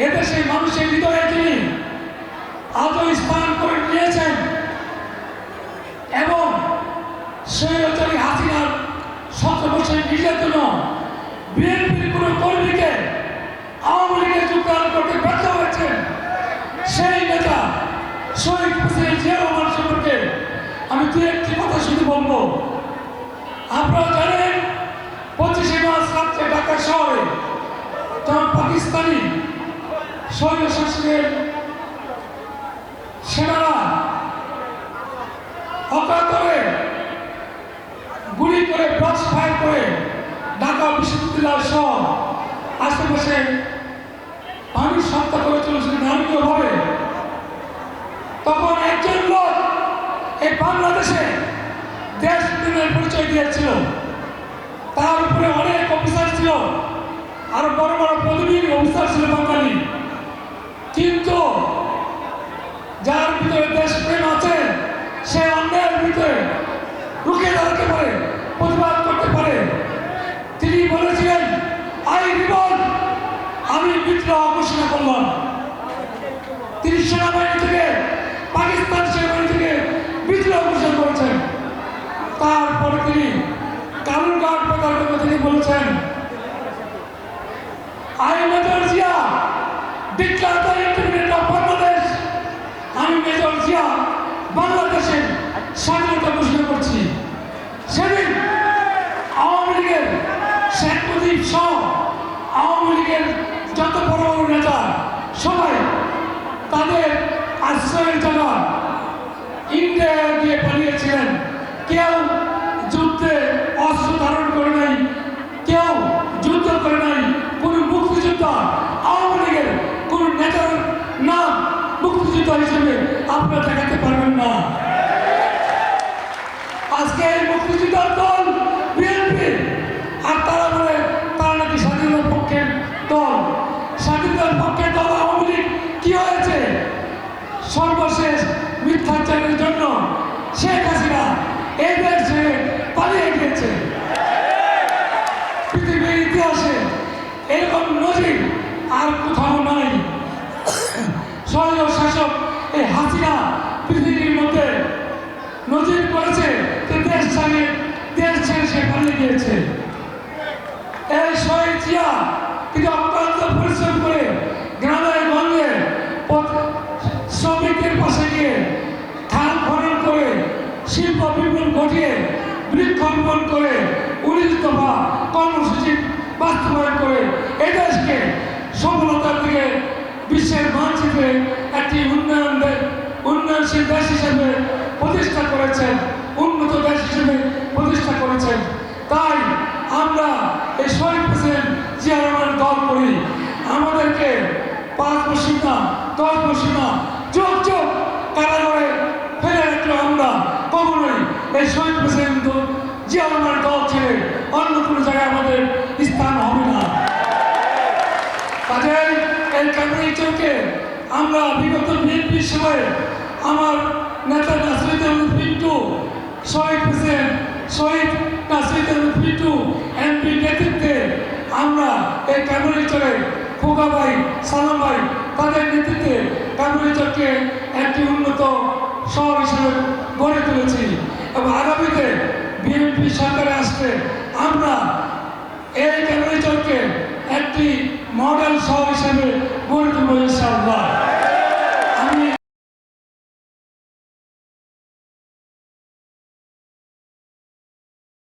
এদেশে মানুষের হৃদয়ে তিনি আজও স্থান করে নিয়েছেন এবং স্বৈরাচারী হাসিনার 17 বছরের নির্যাতন বিএনপির কোনো কর্মীকে আওয়ামী লীগে যোগদান করতে ব্যর্থ হয়েছেন সেই নেতা শহীদ প্রেসিডেন্ট জিয়া রহমান সম্পর্কে আমি দু একটি কথা শুধু বলবো। আপনারা জানেন 25শে মার্চ রাত্রে ঢাকা শহরে তখন পাকিস্তানি স্বৈরশাসনের সেনারা অকাতরে গুলি করে ব্রাশ ফায়ার করে ঢাকা বিশ্ববিদ্যালয় সহ আশেপাশে মানুষ হত্যা করে চলেছিল নারকীয়ভাবে। তখন একজন লোক এই বাংলাদেশে দেশ প্রেমের পরিচয় দিয়েছিল, তার উপরে অনেক অফিসার ছিল, আরো বড় বড় পদবীর অফিসার ছিল বাঙালি। কিন্তু যার ভিতরে দেশপ্রেম আছে সে অন্যায়ের ভিতরে রুখে দাঁড়াতে পারে, প্রতিবাদ করতে পারে। তিনি বলেছিলেন, আই রিভল্ট, আমি বিদ্রোহ ঘোষণা করলাম। তিনি সেনাবাহিনী থেকে, পাকিস্তান সেনাবাহিনী থেকে বিদ্রোহ ঘোষণা করেছেন। তারপরে তিনি কালুরঘাট প্রকল্পের কথা তিনি বলেছেন, I major Zia declare the independence of Bangladesh, আমি মেজর জিয়া বাংলাদেশের স্বাধীনতা ঘোষণা করছি। সেদিন আওয়ামী লীগের শেখ মুজিব সহ আওয়ামী লীগের যত বড় বড় নেতা সবাই তাদের আশ্রয়ের জায়গা ইন্ডিয়া দিয়ে পালিয়েছিলেন। কেউ যুদ্ধে অস্ত্র ধারণ করে নাই, কেউ যুদ্ধ করে নাই। কোন মুক্তিযোদ্ধা আওয়ামী লীগের কোন নেতার নাম মুক্তিযোদ্ধা হিসেবে আপনারা দেখাতে পারবেন না। আজকে এই মুক্তিযোদ্ধার দল বিএনপি, আর তারা বলে তারা নাকি স্বাধীনতার পক্ষের দল। স্বাধীনতার পক্ষের দল আওয়ামী লীগ কি হয়েছে? সর্বশেষ মিথ্যাচারের জন্য শেখ হাসিনা এই দেশ ছেড়ে পালিয়ে গিয়েছে। পৃথিবীর ইতিহাসে এরকম নজির আর কোথাও নাই। স্বৈর শাসক এই হাসিনা পৃথিবীর মধ্যে নজির করেছে যে দেশ ছেড়ে সে পালিয়ে গিয়েছে। এই শহীদ জিয়া কিন্তু অত্যন্ত পরিশ্রম করে গ্রামে গঞ্জে শ্রমিকদের পাশে গিয়ে খাল খনন করে শিল্প বিপ্লব ঘটিয়ে বৃক্ষরোপণ করে 19 দফা কর্মসূচি বাস্তবায়ন করে এদেশকে সফলতার দিকে বিশ্বের মানচিত্রে একটি উন্নয়নশীল দেশ হিসেবে প্রতিষ্ঠা করেছেন, উন্নত দেশ হিসেবে প্রতিষ্ঠা করেছেন। তাই আমরা এই শহীদ প্রেসিডেন্ট জিয়া রহমানের দল করি। আমাদেরকে 5 বছর না 10 বছর না যোগ যোগ কারাগারে ফেলে রাখলে আমরা কখনোই এই শহীদ প্রেসিডেন্ট জিয়া রহমানের দল ছেড়ে অন্য কোনো জায়গায় আমাদের স্থান হবে না। তাদের এই ক্যাবিনেটকে আমরা বিগত বিএনপির সময়ে আমার নেতা নাসিরুদ্দিন আহমেদ পিন্টু, শহীদ প্রেসিডেন্ট শহীদ নাসিরুদ্দিন আহমেদ পিন্টু এমপি নেতৃত্বে আমরা এই ক্যাবিনেটে খোকা ভাই, সালাম ভাই তাদের নেতৃত্বে ক্যাবিনেটকে একটি উন্নত শহর হিসেবে গড়ে তুলেছি এবং আগামীতে বিএনপি সরকারে আসলে আমরা এই ক্যাবিনেটকে একটি মডেল শহর হিসেবে